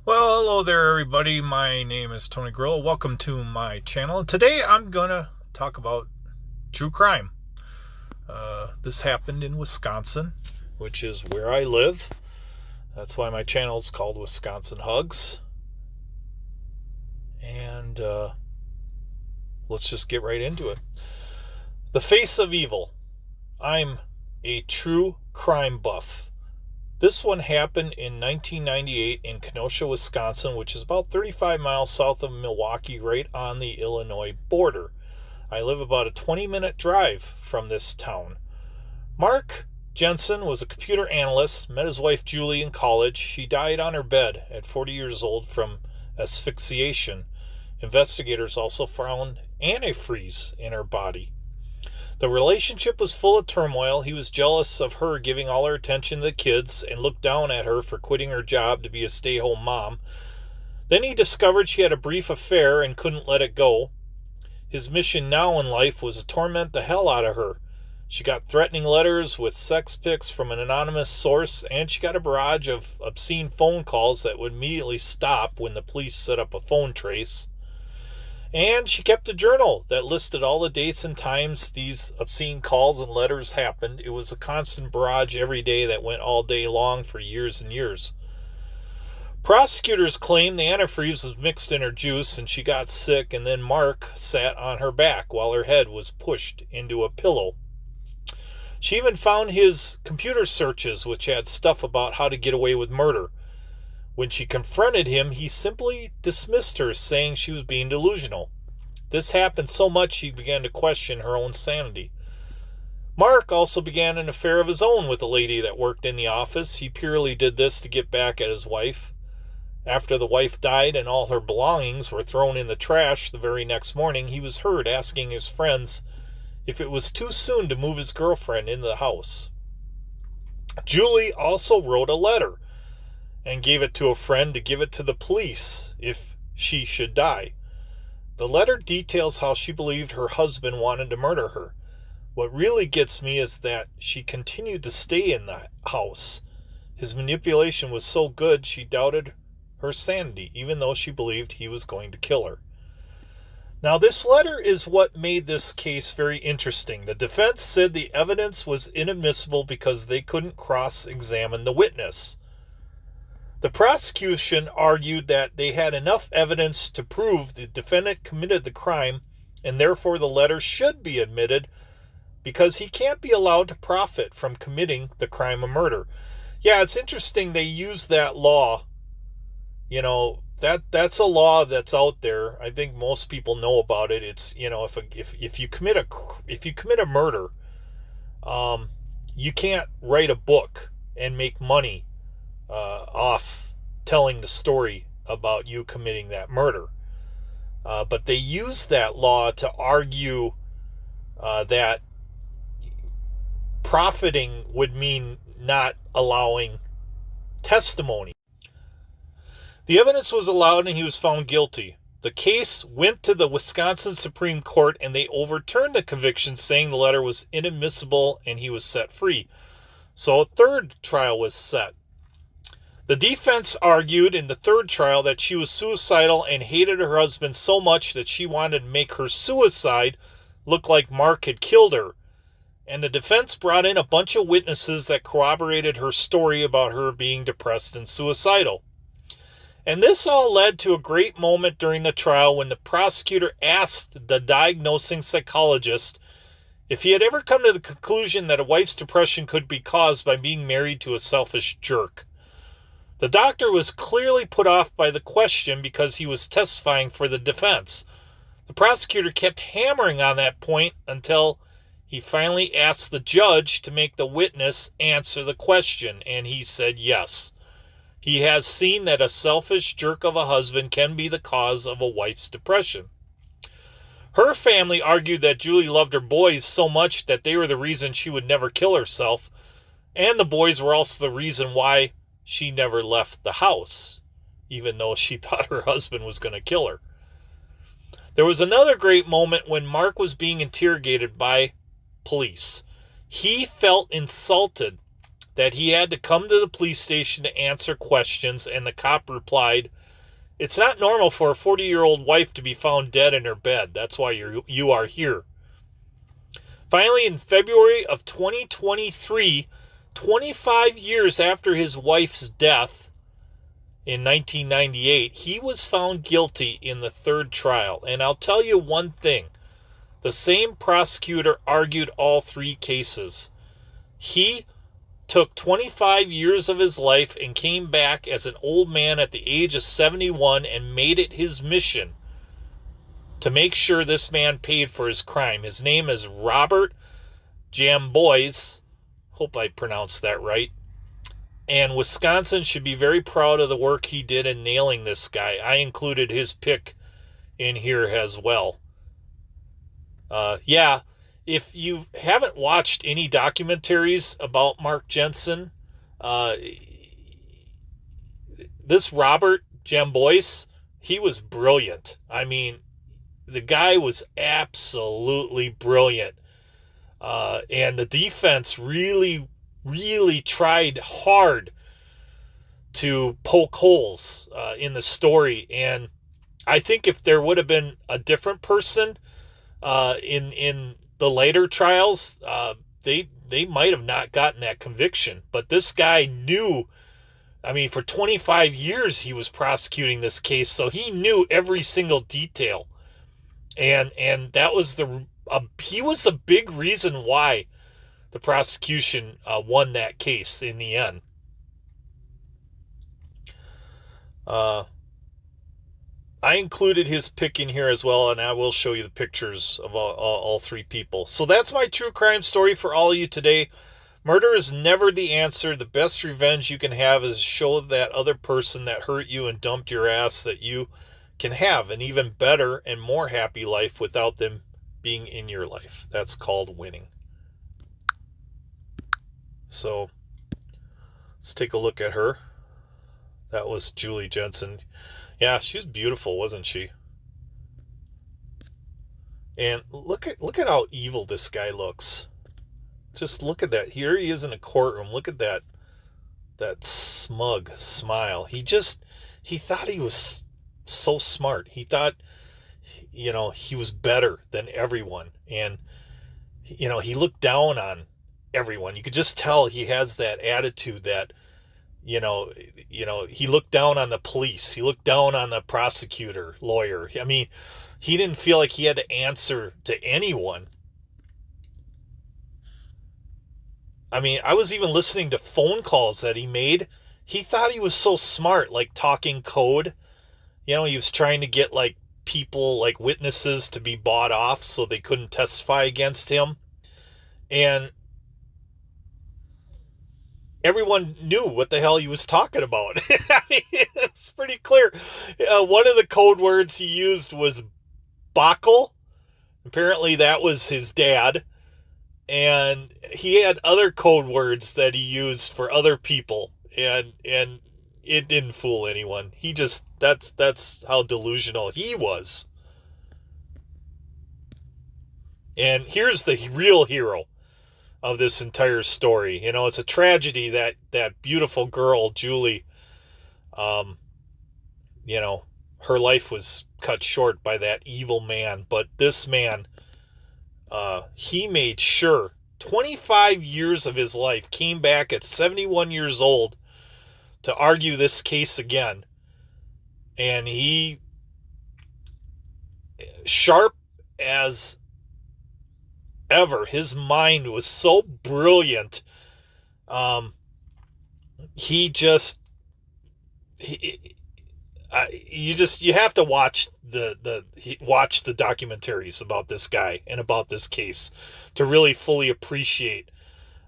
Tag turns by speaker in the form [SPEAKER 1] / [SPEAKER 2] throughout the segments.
[SPEAKER 1] Well, hello there, everybody. My name is Tony Grillo. Welcome to my channel. And today I'm going to talk about true crime. This happened in Wisconsin, which is where I live. That's why my channel is called Wisconsin Hugs. And let's just get right into it. The Face of Evil. I'm a true crime buff. This one happened in 1998 in Kenosha, Wisconsin, which is about 35 miles south of Milwaukee, right on the Illinois border. I live about a 20-minute drive from this town. Mark Jenson was a computer analyst, met his wife Julie in college. She died on her bed at 40 years old from asphyxiation. Investigators also found antifreeze in her body. The relationship was full of turmoil. He was jealous of her giving all her attention to the kids and looked down at her for quitting her job to be a stay-home mom. Then he discovered she had a brief affair and couldn't let it go. His mission now in life was to torment the hell out of her. She got threatening letters with sex pics from an anonymous source, and she got a barrage of obscene phone calls that would immediately stop when the police set up a phone trace. And she kept a journal that listed all the dates and times these obscene calls and letters happened. It was a constant barrage every day that went all day long for years and years. Prosecutors claim the antifreeze was mixed in her juice and she got sick, and then Mark sat on her back while her head was pushed into a pillow. She even found his computer searches, which had stuff about how to get away with murder. When she confronted him, he simply dismissed her, saying she was being delusional. This happened so much she began to question her own sanity. Mark also began an affair of his own with a lady that worked in the office. He purely did this to get back at his wife. After the wife died and all her belongings were thrown in the trash the very next morning, he was heard asking his friends if it was too soon to move his girlfriend into the house. Julie also wrote a letter and gave it to a friend to give it to the police if she should die. The letter details how she believed her husband wanted to murder her. What really gets me is that she continued to stay in the house. His manipulation was so good she doubted her sanity, even though she believed he was going to kill her. Now, this letter is what made this case very interesting. The defense said the evidence was inadmissible because they couldn't cross-examine the witness. The prosecution argued that they had enough evidence to prove the defendant committed the crime, and therefore the letter should be admitted because he can't be allowed to profit from committing the crime of murder. Yeah, it's interesting they use that law. You know, that's a law that's out there. I think most people know about it. It's, you know, if you commit a murder, you can't write a book and make money off telling the story about you committing that murder. But they use that law to argue that profiting would mean not allowing testimony. The evidence was allowed and he was found guilty. The case went to the Wisconsin Supreme Court and they overturned the conviction, saying the letter was inadmissible and he was set free. So a third trial was set. The defense argued in the third trial that she was suicidal and hated her husband so much that she wanted to make her suicide look like Mark had killed her. And the defense brought in a bunch of witnesses that corroborated her story about her being depressed and suicidal. And this all led to a great moment during the trial when the prosecutor asked the diagnosing psychologist if he had ever come to the conclusion that a wife's depression could be caused by being married to a selfish jerk. The doctor was clearly put off by the question because he was testifying for the defense. The prosecutor kept hammering on that point until he finally asked the judge to make the witness answer the question, and he said yes. He has seen that a selfish jerk of a husband can be the cause of a wife's depression. Her family argued that Julie loved her boys so much that they were the reason she would never kill herself, and the boys were also the reason why she never left the house, even though she thought her husband was going to kill her. There was another great moment when Mark was being interrogated by police. He felt insulted that he had to come to the police station to answer questions, and the cop replied, "It's not normal for a 40-year-old wife to be found dead in her bed. That's why you are here." Finally, in February of 2023, 25 years after his wife's death in 1998, he was found guilty in the third trial. And I'll tell you one thing. The same prosecutor argued all three cases. He took 25 years of his life and came back as an old man at the age of 71 and made it his mission to make sure this man paid for his crime. His name is Robert Jambois. Hope I pronounced that right. And Wisconsin should be very proud of the work he did in nailing this guy. I included his pick in here as well. If you haven't watched any documentaries about Mark Jenson, this Robert Jambois, he was brilliant. I mean, the guy was absolutely brilliant. And the defense really, really tried hard to poke holes in the story. And I think if there would have been a different person in the later trials, they might have not gotten that conviction. But this guy knew, I mean, for 25 years he was prosecuting this case, so he knew every single detail. And that was he was a big reason why the prosecution won that case in the end. I included his pick in here as well, and I will show you the pictures of all three people. So that's my true crime story for all of you today. Murder is never the answer. The best revenge you can have is show that other person that hurt you and dumped your ass that you can have an even better and more happy life without them being in your life. That's called winning. So let's take a look at her. That was Julie Jensen. Yeah, she was beautiful, wasn't she? And look at how evil this guy looks. Just look at that. Here he is in a courtroom. Look at that smug smile. He thought he was so smart. He thought, he was better than everyone. And, he looked down on everyone. You could just tell he has that attitude that, he looked down on the police. He looked down on the prosecutor, lawyer. I mean, he didn't feel like he had to answer to anyone. I mean, I was even listening to phone calls that he made. He thought he was so smart, like talking code. He was trying to get like people, like witnesses, to be bought off so they couldn't testify against him. And everyone knew what the hell he was talking about. I mean, it's pretty clear. One of the code words he used was Backel. Apparently that was his dad. And he had other code words that he used for other people. And it didn't fool anyone. He just, that's how delusional he was. And here's the real hero of this entire story. It's a tragedy that beautiful girl, Julie, her life was cut short by that evil man. But this man, he made sure 25 years of his life, came back at 71 years old to argue this case again. And he, sharp as ever, his mind was so brilliant. You have to watch the documentaries about this guy and about this case to really fully appreciate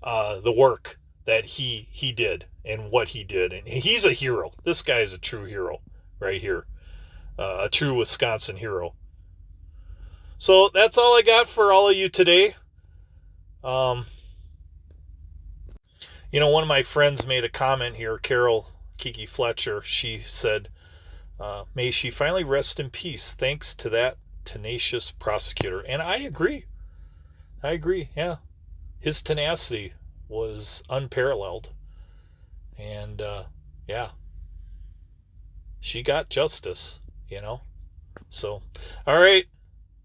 [SPEAKER 1] the work that he did and what he did. And he's a hero. This guy is a true hero right here, a true Wisconsin hero. So that's all I got for all of you today. One of my friends made a comment here, Carol Kiki Fletcher. She said, may she finally rest in peace, thanks to that tenacious prosecutor. And I agree. Yeah. His tenacity was unparalleled. And, yeah, she got justice, you know. So, all right,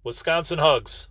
[SPEAKER 1] Wisconsin hugs.